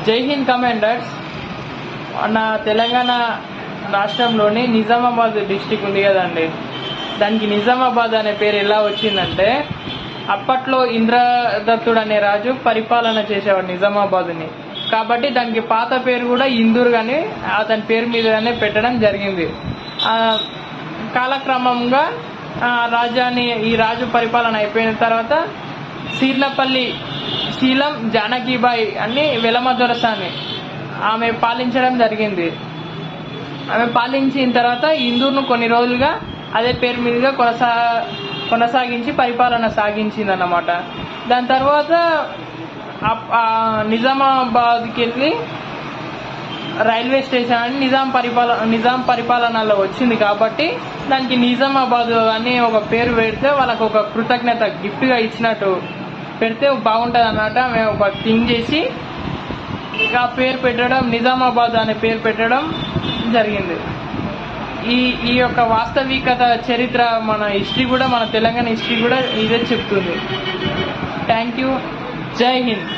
జై హింద్ కమాండర్స్. మన తెలంగాణ రాష్ట్రంలోని నిజామాబాద్ డిస్టిక్ ఉంది కదండి, దానికి నిజామాబాద్ అనే పేరు ఎలా వచ్చిందంటే అప్పట్లో ఇంద్రదత్తుడు అనే రాజు పరిపాలన చేసేవాడు నిజామాబాద్ని. కాబట్టి దానికి పాత పేరు కూడా ఇందూర్ కానీ అతని పేరు మీదనే పెట్టడం జరిగింది. కాలక్రమంగా ఈ రాజు పరిపాలన అయిపోయిన తర్వాత సీర్లపల్లి శీలం జానకీబాయి అని వెలమ దొరసాని ఆమె పాలించడం జరిగింది. ఆమె పాలించిన తర్వాత ఇందూరును కొన్ని రోజులుగా అదే పేరు మీదుగా కొనసాగించి పరిపాలన సాగించింది అన్నమాట. దాని తర్వాత నిజామాబాద్కి వెళ్ళి రైల్వే స్టేషన్ అని నిజాం పరిపాలనలో వచ్చింది. కాబట్టి దానికి నిజామాబాద్ అని ఒక పేరు పెడితే వాళ్ళకు ఒక కృతజ్ఞత గిఫ్ట్గా ఇచ్చినట్టు పెడితే బాగుంటుంది అన్నమాట. మేము ఒక థింక్ చేసి ఆ పేరు పెట్టడం, నిజామాబాద్ అనే పేరు పెట్టడం జరిగింది. ఈ యొక్క వాస్తవికత చరిత్ర మన హిస్టరీ కూడా, మన తెలంగాణ హిస్టరీ కూడా ఇదే చెప్తుంది. Thank you. జై హింద్.